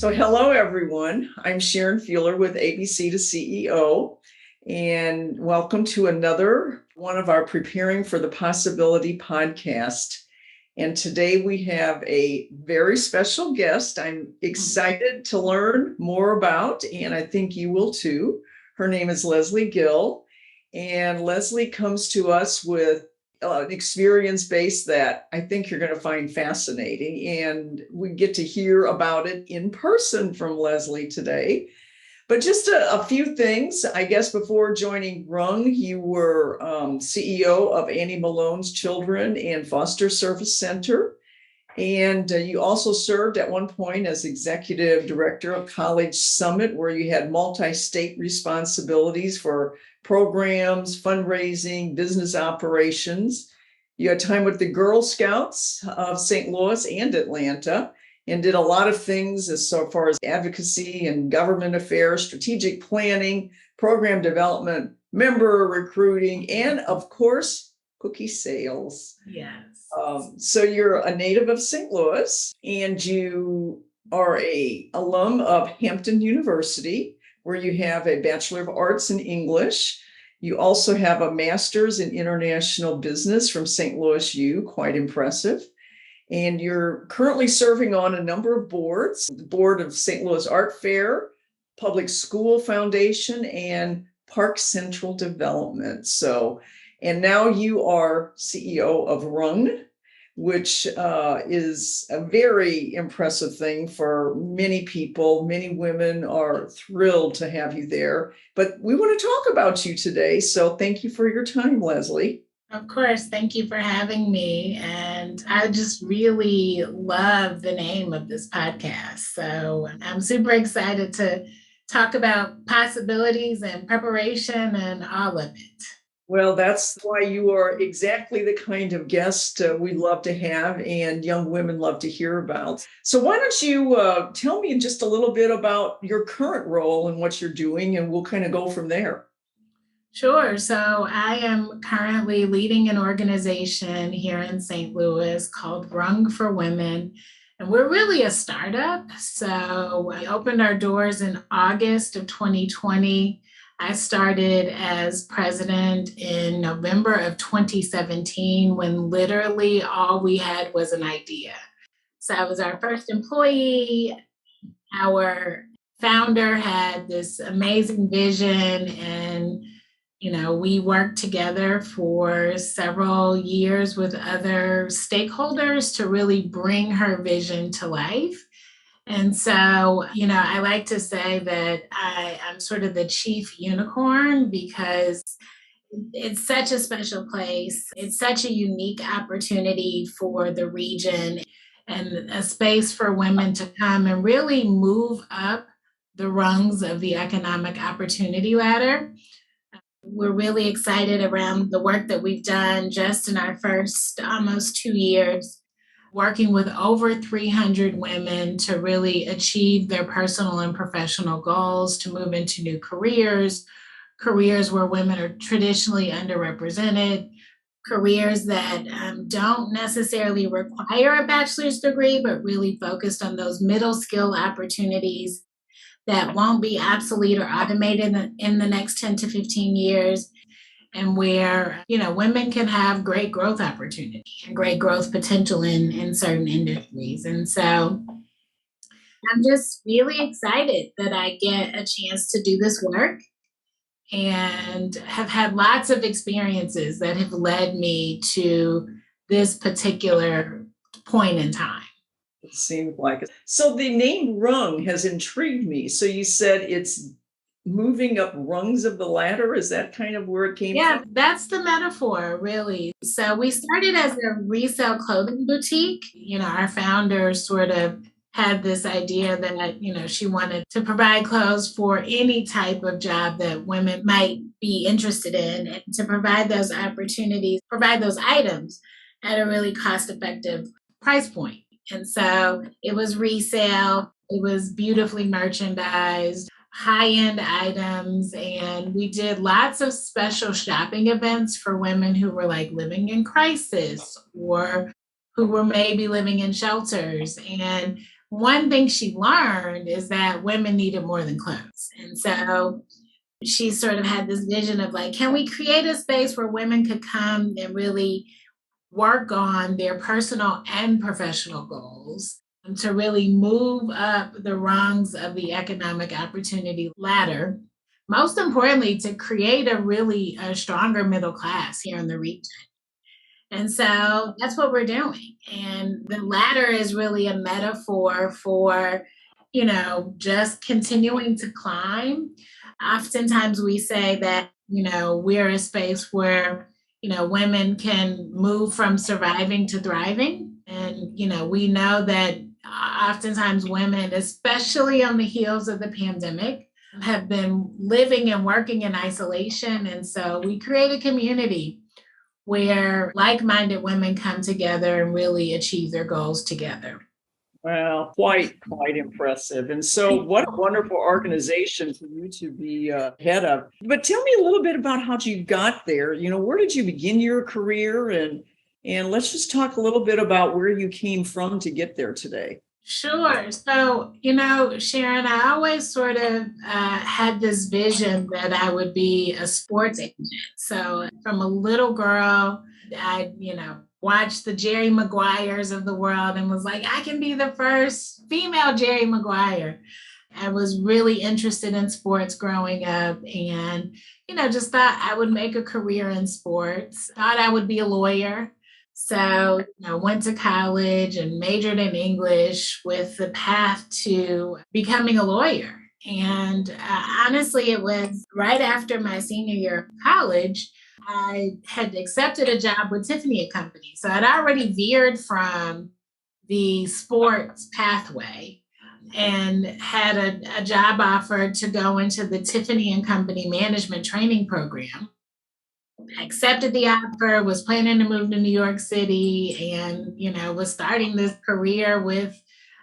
So hello, everyone. I'm Sharon Fiehler with ABC to CEO, and welcome to another one of our Preparing for the Possibility podcast. And today we have a very special guest I'm excited to learn more about, and I think you will too. Her name is Leslie Gill, and Leslie comes to us with an experience base that I think you're going to find fascinating. And we get to hear about it in person from Leslie today. But just a few things, I guess, before joining Rung, you were CEO of Annie Malone's Children and Foster Service Center. And you also served at one point as executive director of College Summit, where you had multi-state responsibilities for programs, fundraising, business operations. You had time with the Girl Scouts of St. Louis and Atlanta, and did a lot of things as so far as advocacy and government affairs, strategic planning, program development, member recruiting, and of course, cookie sales. Yes. So you're a native of St. Louis, and you are an alum of Hampton University, where you have a Bachelor of Arts in English. You also have a master's in international business from St. Louis U, quite impressive. And you're currently serving on a number of boards, the board of St. Louis Art Fair, Public School Foundation, and Park Central Development. And now you are CEO of Rung, which is a very impressive thing for many people. Many women are thrilled to have you there. But we want to talk about you today. So thank you for your time, Leslie. Of course. Thank you for having me. And I just really love the name of this podcast. So I'm super excited to talk about possibilities and preparation and all of it. Well, that's why you are exactly the kind of guest we love to have and young women love to hear about. So why don't you tell me just a little bit about your current role and what you're doing, and we'll kind of go from there. Sure. So I am currently leading an organization here in St. Louis called Rung for Women. And we're really a startup. So we opened our doors in August of 2020. I started as president in November of 2017, when literally all we had was an idea. So I was our first employee. Our founder had this amazing vision, and we worked together for several years with other stakeholders to really bring her vision to life. And so, I like to say that I'm sort of the chief unicorn, because it's such a special place. It's such a unique opportunity for the region, and a space for women to come and really move up the rungs of the economic opportunity ladder. We're really excited around the work that we've done just in our first almost 2 years, working with over 300 women to really achieve their personal and professional goals, to move into new careers where women are traditionally underrepresented, careers that don't necessarily require a bachelor's degree, but really focused on those middle skill opportunities that won't be obsolete or automated in the next 10 to 15 years. And where, women can have great growth opportunity and great growth potential in certain industries. And so I'm just really excited that I get a chance to do this work, and have had lots of experiences that have led me to this particular point in time. It seems like it. So the name Rung has intrigued me. So you said it's moving up rungs of the ladder. Is that kind of where it came from? Yeah, that's the metaphor, really. So we started as a resale clothing boutique. Our founder sort of had this idea that, she wanted to provide clothes for any type of job that women might be interested in, and to provide those opportunities, provide those items at a really cost-effective price point. And so it was resale. It was beautifully merchandised, high-end items, and we did lots of special shopping events for women who were living in crisis, or who were maybe living in shelters. And one thing she learned is that women needed more than clothes. And so she sort of had this vision of like, can we create a space where women could come and really work on their personal and professional goals to really move up the rungs of the economic opportunity ladder. Most importantly, to create a stronger middle class here in the region. And so that's what we're doing. And the ladder is really a metaphor for, just continuing to climb. Oftentimes we say that, we're a space where, women can move from surviving to thriving. And, we know that oftentimes women, especially on the heels of the pandemic, have been living and working in isolation. And so we create a community where like-minded women come together and really achieve their goals together. Well, quite impressive. And so what a wonderful organization for you to be head of. But tell me a little bit about how you got there. Where did you begin your career? And let's just talk a little bit about where you came from to get there today. Sure. So, Sharon, I always sort of had this vision that I would be a sports agent. So, from a little girl, I, watched the Jerry Maguires of the world and was like, I can be the first female Jerry Maguire. I was really interested in sports growing up and, just thought I would make a career in sports, thought I would be a lawyer. So, went to college and majored in English with the path to becoming a lawyer. And honestly, it was right after my senior year of college, I had accepted a job with Tiffany and Company. So I'd already veered from the sports pathway and had a job offer to go into the Tiffany and Company management training program. I accepted the offer, was planning to move to New York City and, was starting this career with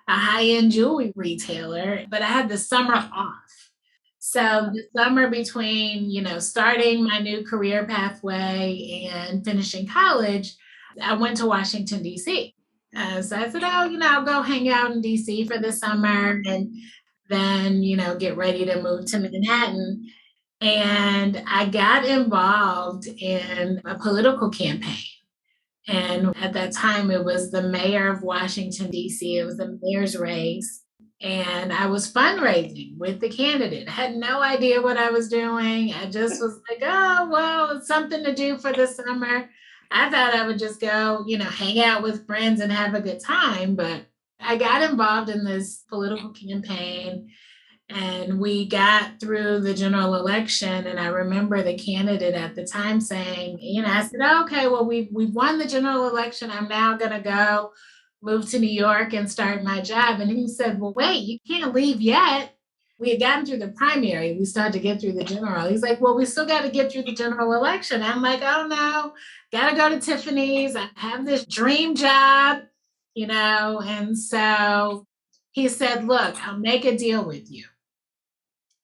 a high-end jewelry retailer, but I had the summer off. So the summer between, starting my new career pathway and finishing college, I went to Washington, D.C. So I said, I'll go hang out in D.C. for the summer and then, get ready to move to Manhattan. And I got involved in a political campaign. And at that time, it was the mayor of Washington, D.C., it was the mayor's race. And I was fundraising with the candidate. I had no idea what I was doing. I just was like, oh, well, it's something to do for the summer. I thought I would just go, hang out with friends and have a good time. But I got involved in this political campaign and we got through the general election. And I remember the candidate at the time saying, I said, okay, well, we've won the general election. I'm now going to go move to New York and start my job. And he said, well, wait, you can't leave yet. We had gotten through the primary. We started to get through the general. He's like, well, we still got to get through the general election. I'm like, oh no, got to go to Tiffany's. I have this dream job, And so he said, look, I'll make a deal with you.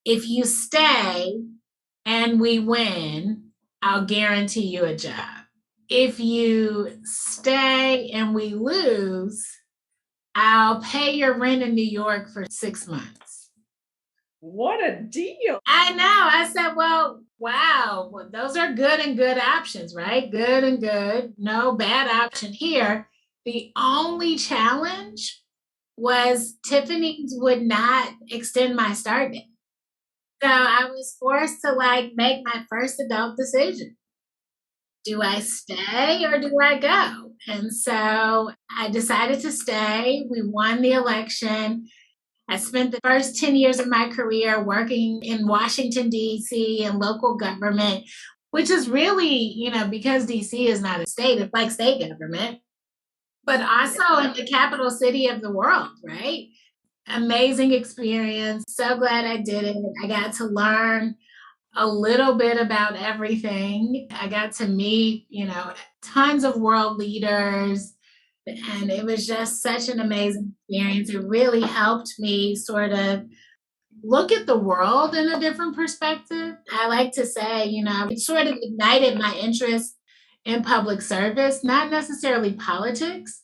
If you stay and we win, I'll guarantee you a job. If you stay and we lose, I'll pay your rent in New York for 6 months. What a deal. I know. I said, well, wow, well, those are good and good options, right? Good and good. No bad option here. The only challenge was Tiffany's would not extend my start date. So I was forced to make my first adult decision. Do I stay or do I go? And so I decided to stay. We won the election. I spent the first 10 years of my career working in Washington, D.C. and local government, which is really, because D.C. is not a state, it's like state government, but also in the capital city of the world, right? Amazing experience. So glad I did it. I got to learn a little bit about everything. I got to meet, tons of world leaders. And it was just such an amazing experience. It really helped me sort of look at the world in a different perspective. I like to say, it sort of ignited my interest in public service, not necessarily politics,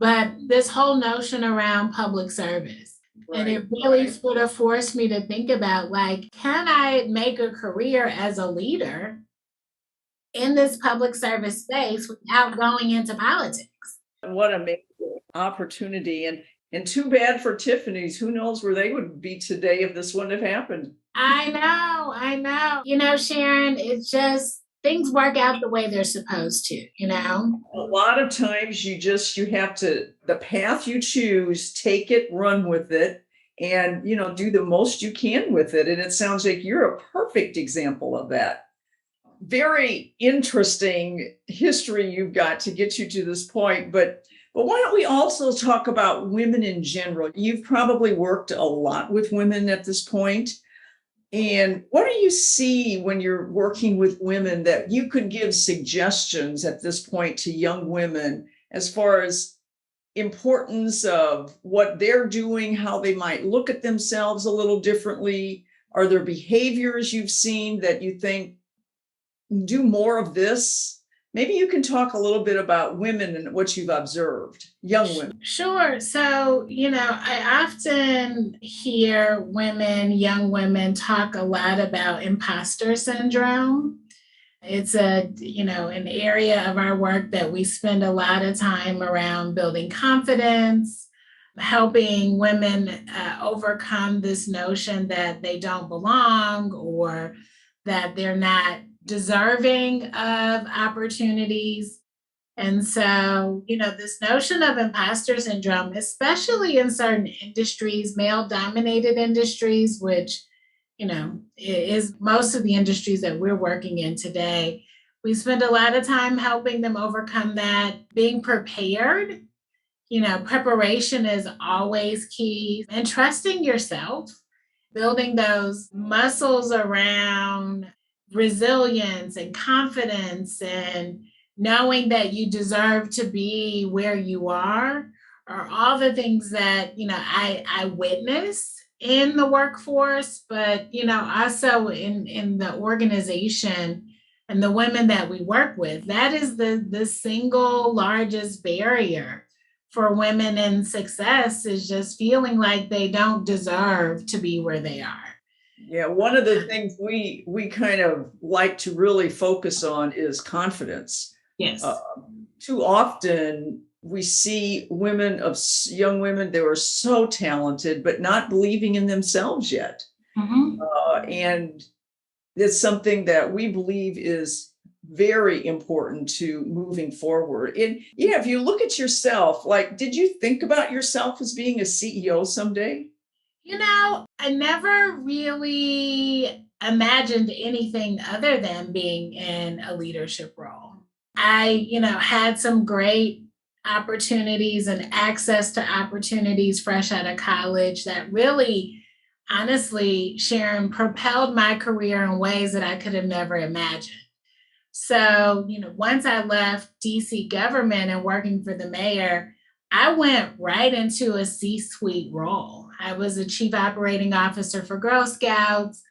but this whole notion around public service. And Right. it really sort of forced me to think about, like, can I make a career as a leader in this public service space without going into politics? What a amazing opportunity. And too bad for Tiffany's. Who knows where they would be today if this wouldn't have happened. I know. Sharon, it's just things work out the way they're supposed to, you know? A lot of times you have to, the path you choose, take it, run with it, and do the most you can with it. And it sounds like you're a perfect example of that. Very interesting history you've got to get you to this point. But why don't we also talk about women in general? You've probably worked a lot with women at this point. And what do you see when you're working with women that you could give suggestions at this point to young women as far as importance of what they're doing, how they might look at themselves a little differently? Are there behaviors you've seen that you think do more of this? Maybe you can talk a little bit about women and what you've observed, young women. Sure. So, I often hear young women talk a lot about imposter syndrome. It's an area of our work that we spend a lot of time around building confidence, helping women overcome this notion that they don't belong or that they're not deserving of opportunities. And so, this notion of imposter syndrome, especially in certain industries, male dominated industries, which, is most of the industries that we're working in today, we spend a lot of time helping them overcome that, being prepared. Preparation is always key, and trusting yourself, building those muscles around resilience and confidence and knowing that you deserve to be where you are all the things that I witness in the workforce, but also in the organization and the women that we work with. That is the single largest barrier for women in success, is just feeling like they don't deserve to be where they are. Yeah, one of the things we kind of like to really focus on is confidence. Yes. Too often we see young women, they were so talented, but not believing in themselves yet. Mm-hmm. And it's something that we believe is very important to moving forward. And if you look at yourself, like, did you think about yourself as being a CEO someday? I never really imagined anything other than being in a leadership role. I, had some great opportunities and access to opportunities fresh out of college that really, honestly, Sharon, propelled my career in ways that I could have never imagined. So, once I left DC government and working for the mayor, I went right into a C-suite role. I was a chief operating officer for Girl Scouts.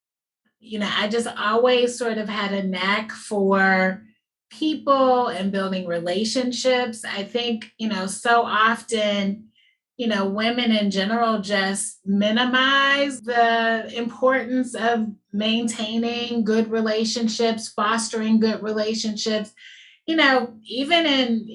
I just always sort of had a knack for people and building relationships. I think, so often, women in general just minimize the importance of maintaining good relationships, fostering good relationships, even in,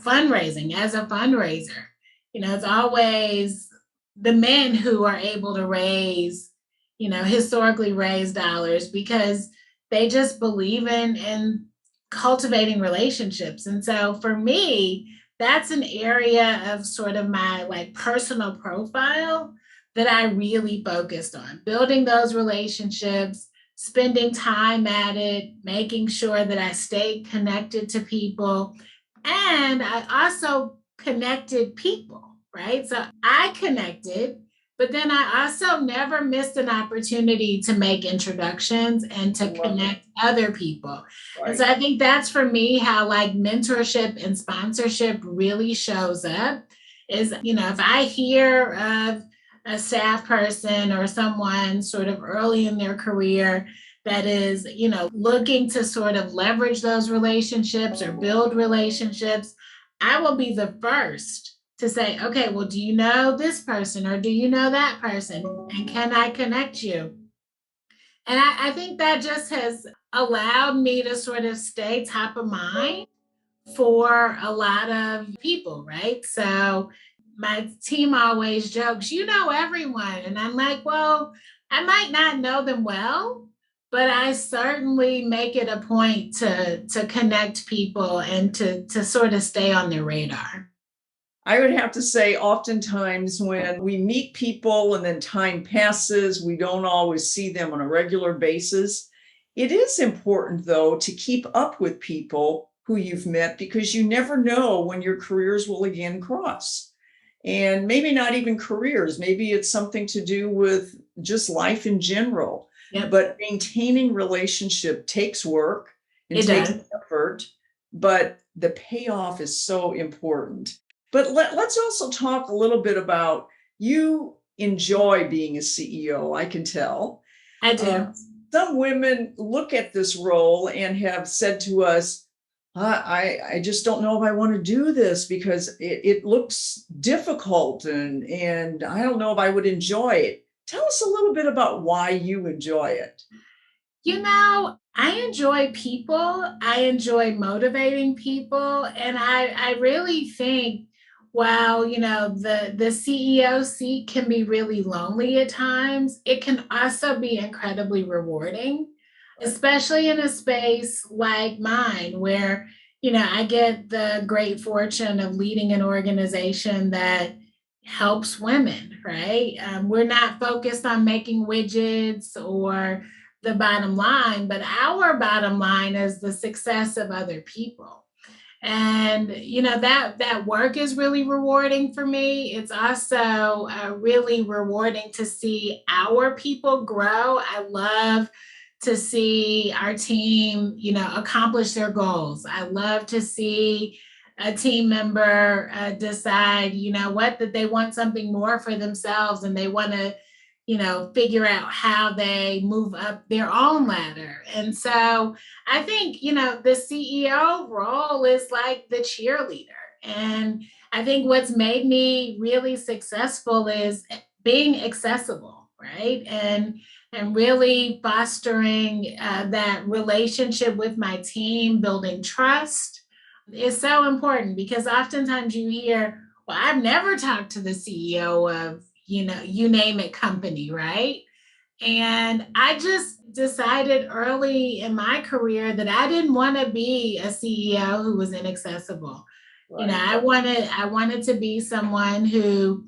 fundraising. As a fundraiser, it's always the men who are able to raise, historically raise dollars because they just believe in cultivating relationships. And so for me, that's an area of sort of my personal profile that I really focused on, building those relationships, spending time at it, making sure that I stayed connected to people. And I also connected people, right? So I connected, but then I also never missed an opportunity to make introductions and to connect other people. Right. And so I think that's for me how mentorship and sponsorship really shows up is, if I hear of a staff person or someone sort of early in their career that is, looking to sort of leverage those relationships or build relationships, I will be the first to say, okay, well, do you know this person or do you know that person? And can I connect you? And I think that just has allowed me to sort of stay top of mind for a lot of people, right? So my team always jokes, you know everyone. And I'm like, well, I might not know them well, but I certainly make it a point to connect people and to sort of stay on their radar. I would have to say, oftentimes when we meet people and then time passes, we don't always see them on a regular basis. It is important, though, to keep up with people who you've met because you never know when your careers will again cross. And maybe not even careers, maybe it's something to do with just life in general. Yep, But maintaining relationship takes work and it takes does. effort, but the payoff is so important. But let's also talk a little bit about you enjoy being a CEO, I can tell. I Uh, do. some women look at this role and have said to us, I just don't know if I want to do this because it looks difficult and I don't know if I would enjoy it. Tell us a little bit about why you enjoy it. I enjoy people. I enjoy motivating people. And I really think, while, the CEO seat can be really lonely at times, it can also be incredibly rewarding, Right. especially in a space like mine where, I get the great fortune of leading an organization that helps women, right? We're not focused on making widgets or the bottom line, but our bottom line is the success of other people. And that work is really rewarding for me. It's also really rewarding to see our people grow. I love to see our team, accomplish their goals. I love to see a team member decide, that they want something more for themselves and they want to, figure out how they move up their own ladder. And so I think, the CEO role is like the cheerleader. And I think what's made me really successful is being accessible, right? And really fostering that relationship with my team, building trust is so important because oftentimes you hear, well, I've never talked to the CEO of, you name it company, right? And I just decided early in my career that I didn't want to be a CEO who was inaccessible. Right. I wanted to be someone who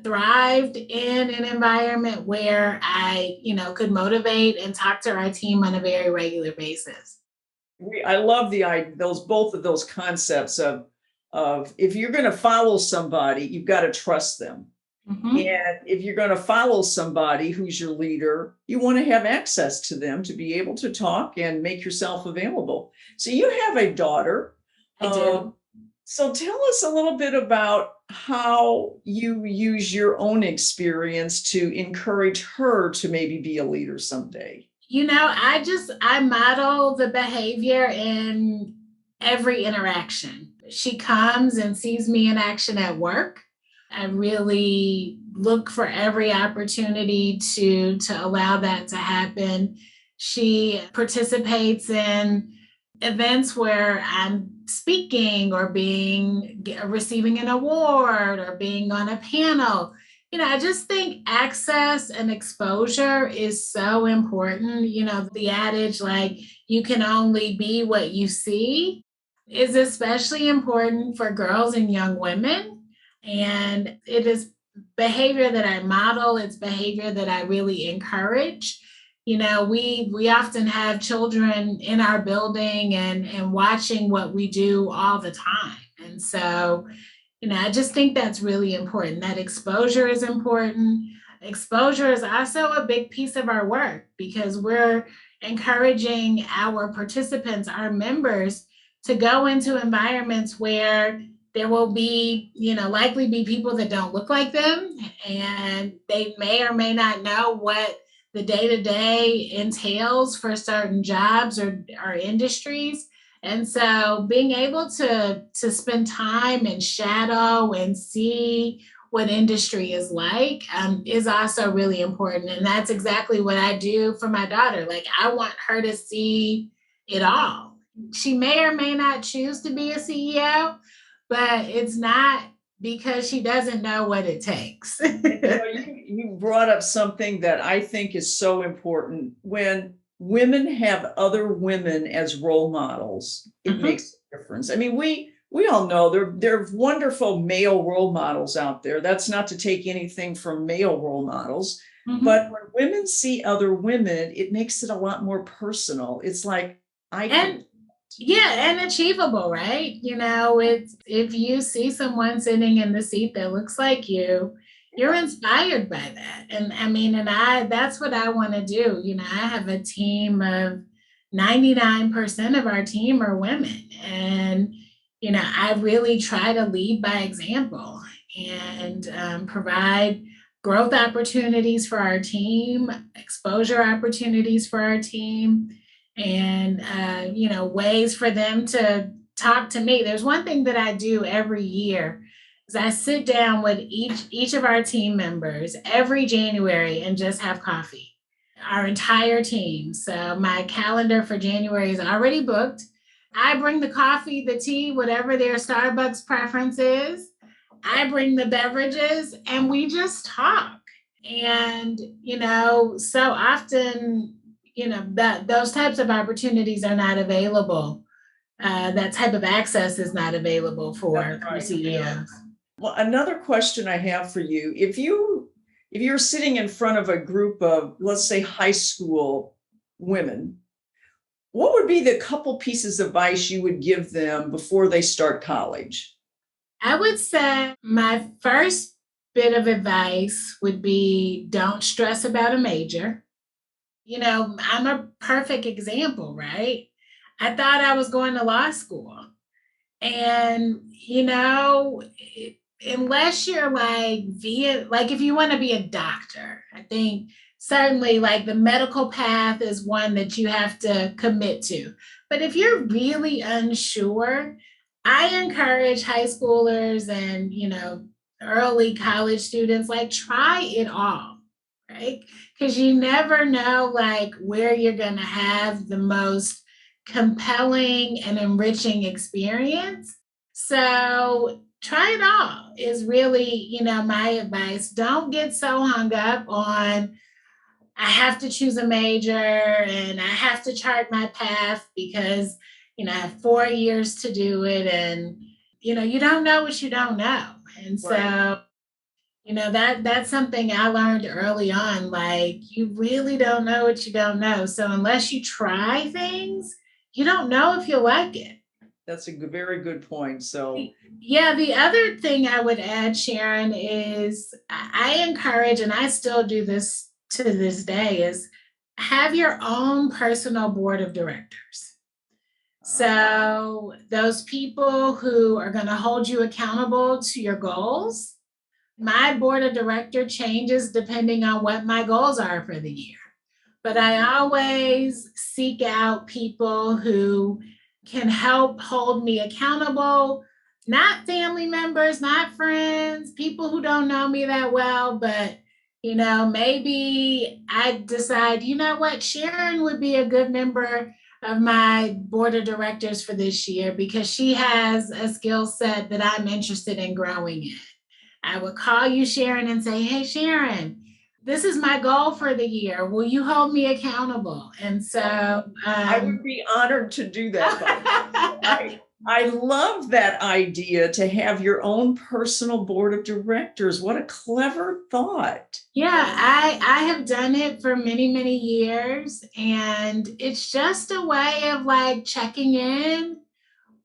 thrived in an environment where I, could motivate and talk to our team on a very regular basis. I love those both of those concepts of if you're going to follow somebody, you've got to trust them. Mhm. And if you're going to follow somebody who's your leader, you want to have access to them to be able to talk and make yourself available. So you have a daughter. I Um, do. so tell us a little bit about how you use your own experience to encourage her to maybe be a leader someday. I model the behavior in every interaction. She comes and sees me in action at work. I really look for every opportunity to allow that to happen. She participates in events where I'm speaking or being receiving an award or being on a panel. I just think access and exposure is so important. The adage, like, you can only be what you see, is especially important for girls and young women. And it is behavior that I model, it's behavior that I really encourage. We often have children in our building and watching what we do all the time. And so, I just think that's really important. That exposure is important. Exposure is also a big piece of our work because we're encouraging our participants, our members, to go into environments where there will be, likely be people that don't look like them, and they may or may not know what the day to day entails for certain jobs or industries. And so being able to spend time and shadow and see what industry is like is also really important. And that's exactly what I do for my daughter. Like, I want her to see it all. She may or may not choose to be a CEO, but it's not because she doesn't know what it takes. You brought up something that I think is so important. When women have other women as role models, it makes a difference. I mean, we all know there are wonderful male role models out there. That's not to take anything from male role models, but when women see other women, it makes it a lot more personal. It's like, and achievable, right? It's, if you see someone sitting in the seat that looks like you're inspired by that. And I mean, that's what I want to do. I have a team of 99% of our team are women. And, I really try to lead by example and provide growth opportunities for our team, exposure opportunities for our team, and ways for them to talk to me. There's one thing that I do every year is I sit down with each of our team members every January and just have coffee. Our entire team. So my calendar for January is already booked. I bring the coffee, the tea, whatever their Starbucks preference is. I bring the beverages and we just talk. And, so often, that those types of opportunities are not available. That type of access is not available for CEOs. Well, another question I have for you, if you're sitting in front of a group of, let's say, high school women, what would be the couple pieces of advice you would give them before they start college? I would say my first bit of advice would be, don't stress about a major. I'm a perfect example, right? I thought I was going to law school. And, unless you're like if you want to be a doctor, I think certainly like the medical path is one that you have to commit to. But if you're really unsure, I encourage high schoolers and, early college students, like, try it all, right? Because you never know like where you're going to have the most compelling and enriching experience. So try it all is really, my advice. Don't get so hung up on, I have to choose a major and I have to chart my path because, I have 4 years to do it. And, you don't know what you don't know. And so, that's something I learned early on. Like, you really don't know what you don't know. So unless you try things, you don't know if you'll like it. That's a very good point. So, yeah, the other thing I would add, Sharon, is I encourage, and I still do this to this day, is have your own personal board of directors. So those people who are going to hold you accountable to your goals. My board of director changes depending on what my goals are for the year. But I always seek out people who can help hold me accountable, not family members, not friends, people who don't know me that well, but maybe I decide, what, Sharon would be a good member of my board of directors for this year because she has a skill set that I'm interested in growing in. I would call you, Sharon, and say, hey, Sharon, this is my goal for the year. Will you hold me accountable? And so I would be honored to do that. I love that idea to have your own personal board of directors. What a clever thought. Yeah, I have done it for many, many years. And it's just a way of like checking in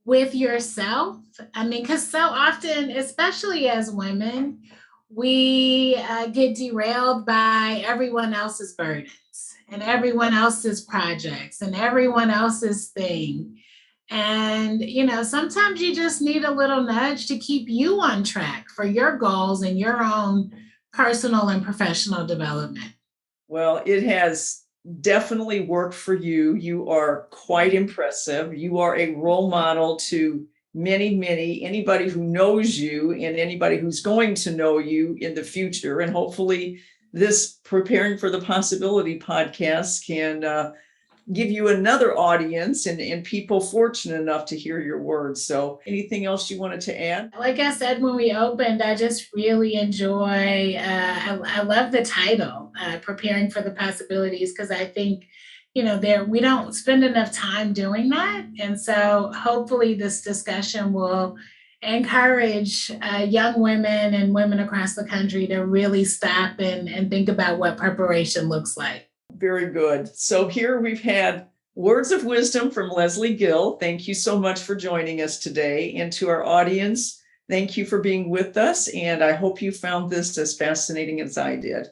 with yourself. I mean, because so often, especially as women, we get derailed by everyone else's burdens and everyone else's projects and everyone else's thing. And, sometimes you just need a little nudge to keep you on track for your goals and your own personal and professional development. Well, it has definitely work for you. You are quite impressive. You are a role model to many, anybody who knows you and anybody who's going to know you in the future. And hopefully this Preparing for the Possibility podcast can give you another audience and people fortunate enough to hear your words. So anything else you wanted to add? Like I said when we opened, I just really enjoy, I love the title, Preparing for the Possibilities, because I think, we don't spend enough time doing that. And so hopefully this discussion will encourage young women and women across the country to really stop and think about what preparation looks like. Very good. So here we've had words of wisdom from Leslie Gill. Thank you so much for joining us today. And to our audience, thank you for being with us. And I hope you found this as fascinating as I did.